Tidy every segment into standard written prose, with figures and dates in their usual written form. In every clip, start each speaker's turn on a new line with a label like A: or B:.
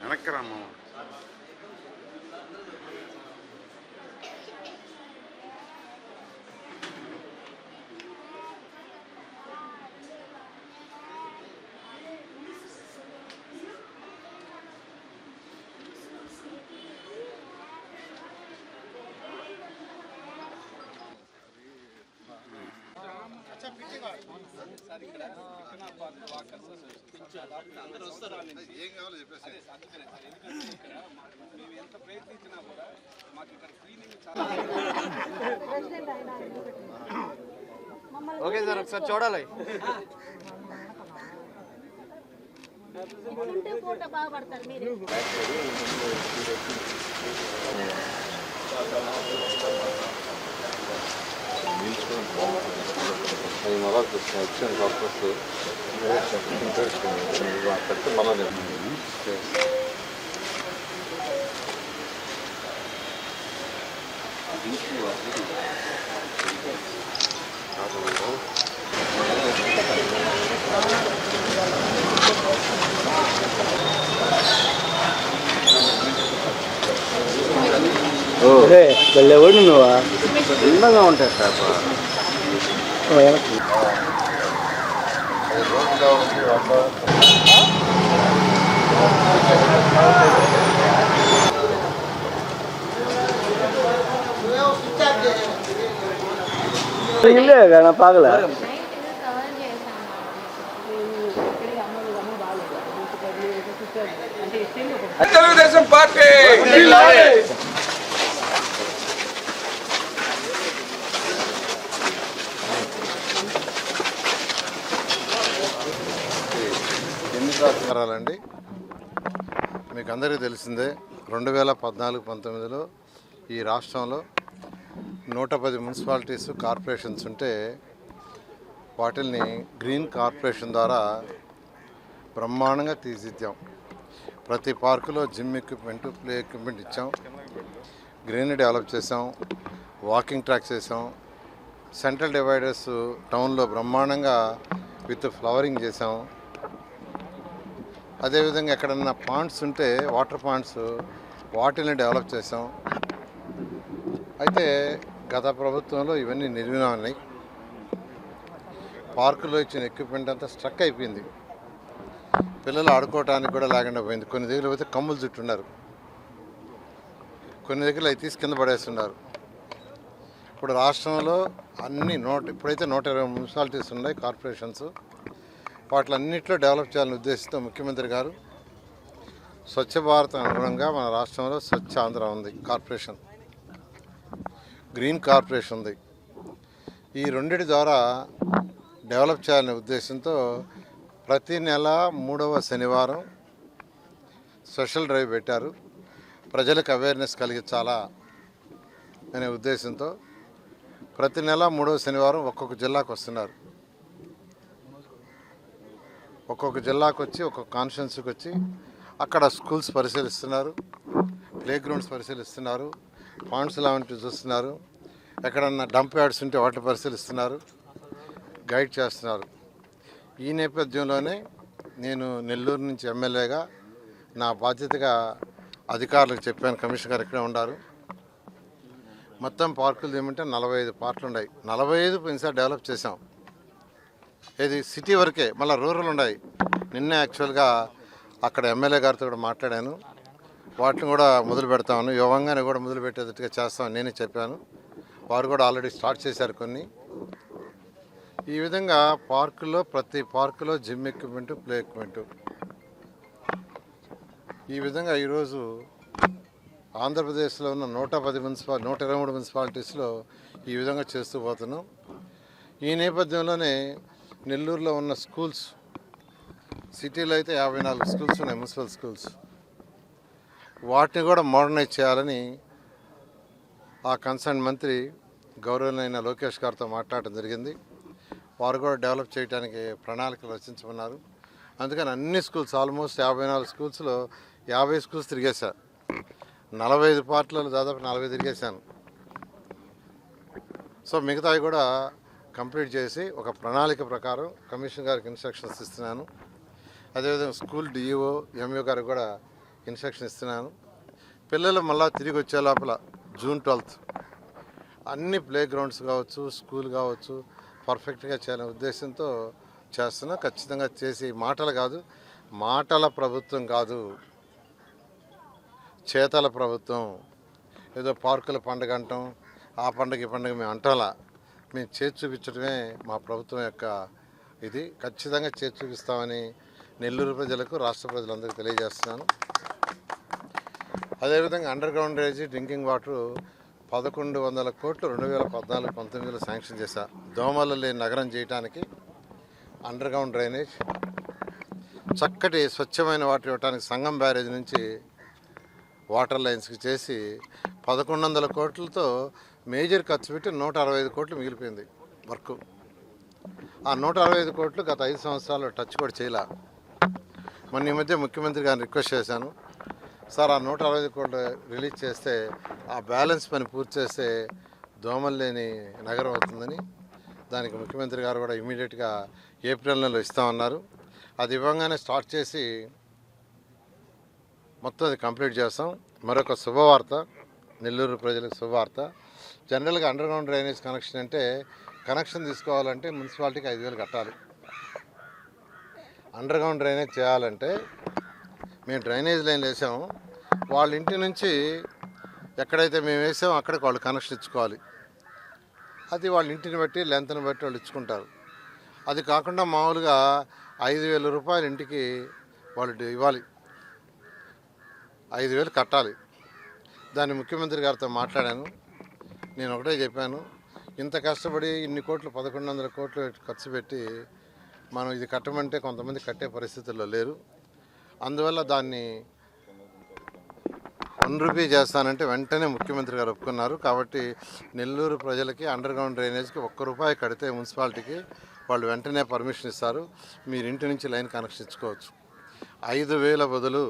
A: వెనక్కి రమ్మ. ఏం కావాలో చెప్పేసి మేము ఎంత ప్రయత్నించినా కూడా మాకు ఇక్కడ క్లీనింగ్ చాలా.
B: ఓకే సార్, ఒకసారి చూడాలి.
C: అది మళ్ళా వచ్చిన కాకపోతే మళ్ళీ
B: వెళ్ళేవాడు నువ్వా?
C: భిన్నంగా ఉంటాయి సార్.
B: ఇల్లే కదా పాగల
A: తెలుగుదేశం పార్టీ
C: అండి. మీకు అందరికీ తెలిసిందే 2014-19లో ఈ రాష్ట్రంలో 110 మున్సిపాలిటీస్ కార్పొరేషన్స్ ఉంటే వాటిల్ని గ్రీన్ కార్పొరేషన్ ద్వారా బ్రహ్మాండంగా తీర్చిదిద్దాం. ప్రతి పార్కులో జిమ్ ఎక్విప్మెంట్, ప్లే ఎక్విప్మెంట్ ఇచ్చాం, గ్రీనరీ డెవలప్ చేసాం, వాకింగ్ ట్రాక్ చేసాం, సెంట్రల్ డివైడర్స్ టౌన్లో బ్రహ్మాండంగా విత్ ఫ్లవరింగ్ చేసాం. అదేవిధంగా ఎక్కడన్నా పాండ్స్ ఉంటే వాటర్ పాండ్స్ వాటిని డెవలప్ చేసాం. అయితే గత ప్రభుత్వంలో ఇవన్నీ నిర్వీణమన్నాయి. పార్కులో ఇచ్చిన ఎక్విప్మెంట్ అంతా స్ట్రక్ అయిపోయింది. పిల్లలు ఆడుకోవడానికి కూడా లేకుండా పోయింది. కొన్ని దగ్గర పోతే కమ్ములు చుట్టున్నారు, కొన్ని దగ్గర అవి తీసి కింద పడేస్తున్నారు. ఇప్పుడు రాష్ట్రంలో అన్ని ఇప్పుడైతే 120 మున్సిపాలిటీస్ ఉన్నాయి కార్పొరేషన్స్. వాటిలన్నింటిలో డెవలప్ చేయాలని ఉద్దేశంతో ముఖ్యమంత్రి గారు స్వచ్ఛ భారత్ అనుగుణంగా మన రాష్ట్రంలో స్వచ్ఛ ఆంధ్ర ఉంది కార్పొరేషన్, గ్రీన్ కార్పొరేషన్ ఉంది. ఈ రెండిటి ద్వారా డెవలప్ చేయాలనే ఉద్దేశంతో ప్రతి నెల 3వ శనివారం స్పెషల్ డ్రైవ్ పెట్టారు. ప్రజలకు అవేర్నెస్ కలిగించాలా అనే ఉద్దేశంతో ప్రతి నెల 3వ శనివారం ఒక్కొక్క జిల్లాకు వస్తున్నారు. ఒక్కొక్క జిల్లాకు వచ్చి ఒక్కొక్క కాన్స్టిట్యున్సీకి వచ్చి అక్కడ స్కూల్స్ పరిశీలిస్తున్నారు, ప్లే గ్రౌండ్స్ పరిశీలిస్తున్నారు, పాండ్స్ లాంటివి చూస్తున్నారు, ఎక్కడన్నా డంప్ యార్డ్స్ ఉంటే వాటిని పరిశీలిస్తున్నారు, గైడ్ చేస్తున్నారు. ఈ నేపథ్యంలోనే నేను నెల్లూరు నుంచి ఎమ్మెల్యేగా నా బాధ్యతగా అధికారులకు చెప్పాను. కమిషనర్ గారు ఇక్కడే ఉన్నారు. మొత్తం పార్కులు ఏమంటే 45 పార్కులు ఉన్నాయి. 45 ఈసారి డెవలప్ చేసాం. ఇది సిటీ వరకే, మళ్ళీ రూరల్ ఉన్నాయి. నిన్నే యాక్చువల్గా అక్కడ ఎమ్మెల్యే గారితో కూడా మాట్లాడాను. వాటిని కూడా మొదలు పెడతామని, యోగంగానే కూడా మొదలు పెట్టేటట్టుగా చేస్తామని నేనే చెప్పాను. వారు కూడా ఆల్రెడీ స్టార్ట్ చేశారు కొన్ని. ఈ విధంగా పార్కుల్లో ప్రతి పార్కులో జిమ్ ఎక్విప్మెంటు, ప్లే ఎక్విప్మెంటు, ఈ విధంగా ఈరోజు ఆంధ్రప్రదేశ్లో ఉన్న 123 మున్సిపాలిటీస్లో ఈ విధంగా చేస్తూ పోతున్నాం. ఈ నేపథ్యంలోనే నెల్లూరులో ఉన్న స్కూల్స్, సిటీలో అయితే 54 స్కూల్స్ ఉన్నాయి, మున్సిపల్ స్కూల్స్. వాటిని కూడా మోడర్నైజ్ చేయాలని ఆ కన్సర్న్ మంత్రి గౌరవనీయులైన లోకేష్ గారితో మాట్లాడటం జరిగింది. వారు కూడా డెవలప్ చేయడానికి ప్రణాళికలు రచించమన్నారు. అందుకని అన్ని స్కూల్స్ ఆల్మోస్ట్ 54 స్కూల్స్లో 50 స్కూల్స్ తిరిగేశారు. 45 పార్కులలో దాదాపు 40 తిరిగేశాను. సో మిగతావి కూడా కంప్లీట్ చేసి ఒక ప్రణాళిక ప్రకారం కమిషనర్ గారికి ఇన్స్ట్రక్షన్స్ ఇస్తున్నాను. అదేవిధంగా స్కూల్ డిఈఓ ఎంఈఓ గారికి కూడా ఇన్స్ట్రక్షన్ ఇస్తున్నాను. పిల్లలు మళ్ళీ తిరిగి వచ్చే లోపల జూన్ 12th అన్ని ప్లే గ్రౌండ్స్ కావచ్చు, స్కూల్ కావచ్చు పర్ఫెక్ట్గా చేయాలనే ఉద్దేశంతో చేస్తున్నా. ఖచ్చితంగా చేసి మాటలు కాదు, మాటల ప్రభుత్వం కాదు, చేతల ప్రభుత్వం. ఏదో పార్కుల పండుగ అంటాం, ఆ పండుగ ఈ పండుగ మేము అంటాలా, మేము చేసి చూపించడమే మా ప్రభుత్వం యొక్క ఇది. ఖచ్చితంగా చేసి చూపిస్తామని నెల్లూరు ప్రజలకు, రాష్ట్ర ప్రజలందరికీ తెలియజేస్తున్నాను. అదేవిధంగా under ground drainage, drinking water 1100 కోట్లు 2014-19లో శాంక్షన్ చేశా. దోమలు లేని నగరం చేయడానికి అండర్ గ్రౌండ్ డ్రైనేజ్, చక్కటి స్వచ్ఛమైన వాటర్ ఇవ్వడానికి సంగం బ్యారేజ్ నుంచి వాటర్ లైన్స్కి చేసి 1100 కోట్లతో మేజర్ ఖర్చు పెట్టి 165 కోట్లు మిగిలిపోయింది వర్క్. ఆ 165 కోట్లు గత 5 సంవత్సరాలు టచ్ కూడా చేయలే. మొన్న ఈ మధ్య ముఖ్యమంత్రి గారిని రిక్వెస్ట్ చేశాను, సార్ ఆ 165 కోట్లు రిలీజ్ చేస్తే ఆ బ్యాలెన్స్ పని పూర్తి చేస్తే దోమలు లేని నగరం అవుతుందని. దానికి ముఖ్యమంత్రి గారు కూడా ఇమీడియట్గా ఏప్రిల్ నెలలో ఇస్తామన్నారు. అది ఇవ్వగానే స్టార్ట్ చేసి మొత్తం అది కంప్లీట్ చేస్తాం. మరొక శుభవార్త, నెల్లూరు ప్రజలకు శుభవార్త. జనరల్గా అండర్ గ్రౌండ్ డ్రైనేజ్ కనెక్షన్ అంటే కనెక్షన్ తీసుకోవాలంటే మున్సిపాలిటీకి 5,000 కట్టాలి. అండర్ గ్రౌండ్ డ్రైనేజ్ చేయాలంటే మేము డ్రైనేజ్ లైన్ వేసాము, వాళ్ళ ఇంటి నుంచి ఎక్కడైతే మేము వేసామో అక్కడికి వాళ్ళు కనెక్షన్ ఇచ్చుకోవాలి. అది వాళ్ళ ఇంటిని బట్టి లెంత్ని బట్టి వాళ్ళు ఇచ్చుకుంటారు. అది కాకుండా మామూలుగా 5,000 రూపాయలు ఇంటికి వాళ్ళు ఇవ్వాలి, 5,000 కట్టాలి. దాన్ని ముఖ్యమంత్రి గారితో మాట్లాడాను. నేను ఒకటే చెప్పాను, ఇంత కష్టపడి ఇన్ని కోట్లు 1100 కోట్లు ఖర్చు పెట్టి మనం ఇది కట్టమంటే కొంతమంది కట్టే పరిస్థితుల్లో లేరు. అందువల్ల దాన్ని 1 రూపీ చేస్తానంటే వెంటనే ముఖ్యమంత్రి గారు ఒప్పుకున్నారు. కాబట్టి నెల్లూరు ప్రజలకి అండర్ గ్రౌండ్ డ్రైనేజ్కి 1 రూపాయి కడితే మున్సిపాలిటీకి వాళ్ళు వెంటనే పర్మిషన్ ఇస్తారు. మీరు ఇంటి నుంచి లైన్ కనెక్షన్ ఇచ్చుకోవచ్చు. 5,000 బదులు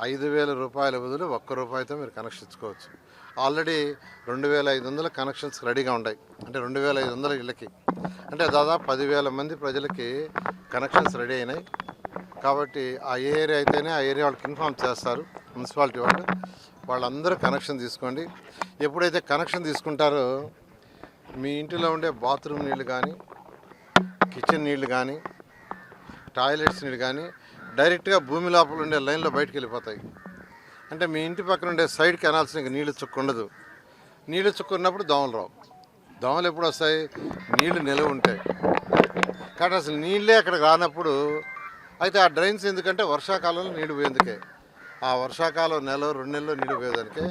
C: 5,000 రూపాయల బదులు 1 రూపాయితో మీరు కనెక్షన్ ఇచ్చుకోవచ్చు. ఆల్రెడీ 2,500 కనెక్షన్స్ రెడీగా ఉన్నాయి. అంటే 2,500 ఇళ్ళకి, అంటే దాదాపు 10,000 మంది ప్రజలకి కనెక్షన్స్ రెడీ అయినాయి. కాబట్టి ఆ ఏరియా అయితేనే ఆ ఏరియా వాళ్ళకి ఇన్ఫార్మ్ చేస్తారు మున్సిపాలిటీ వాళ్ళు. వాళ్ళందరూ కనెక్షన్ తీసుకోండి. ఎప్పుడైతే కనెక్షన్ తీసుకుంటారో మీ ఇంటిలో ఉండే బాత్రూమ్ నీళ్ళు కానీ, కిచెన్ నీళ్ళు కానీ, టాయిలెట్స్ నీళ్ళు కానీ డైరెక్ట్గా భూమి లోపల ఉండే లైన్లో బయటకు వెళ్ళిపోతాయి. అంటే మీ ఇంటి పక్కన ఉండే సైడ్ కెనాల్స్ ఇంకా నీళ్ళు చుక్కుండదు. నీళ్ళు చుక్కున్నప్పుడు దోమలు రావు. దోమలు ఎప్పుడు వస్తాయి? నీళ్లు నిలవ ఉంటాయి. కాబట్టి అసలు నీళ్ళే అక్కడికి రానప్పుడు అయితే ఆ డ్రైన్స్ ఎందుకంటే వర్షాకాలంలో నీళ్ళు పోయేందుకే, ఆ వర్షాకాలం 1-2 నెలలు నీళ్ళు పోయేదానికే.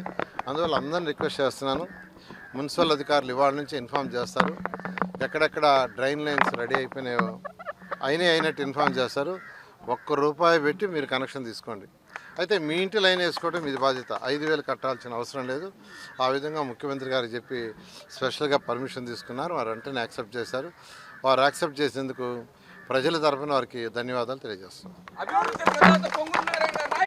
C: అందువల్ల అందరిని రిక్వెస్ట్ చేస్తున్నాను, మున్సిపల్ అధికారులు ఇవాళ నుంచి ఇన్ఫామ్ చేస్తారు. ఎక్కడెక్కడ డ్రైన్ లైన్స్ రెడీ అయిపోయినాయో అయినట్టు ఇన్ఫామ్ చేస్తారు. 1 రూపాయి పెట్టి మీరు కనెక్షన్ తీసుకోండి. అయితే మీ ఇంటి లైన్ వేసుకోవడం ఇది బాధ్యత. 5,000 కట్టాల్సిన అవసరం లేదు. ఆ విధంగా ముఖ్యమంత్రి గారు చెప్పి స్పెషల్గా పర్మిషన్ తీసుకున్నారు. వారు వెంటనే యాక్సెప్ట్ చేశారు. వారు యాక్సెప్ట్ చేసేందుకు ప్రజల తరఫున వారికి ధన్యవాదాలు తెలియజేస్తున్నాం.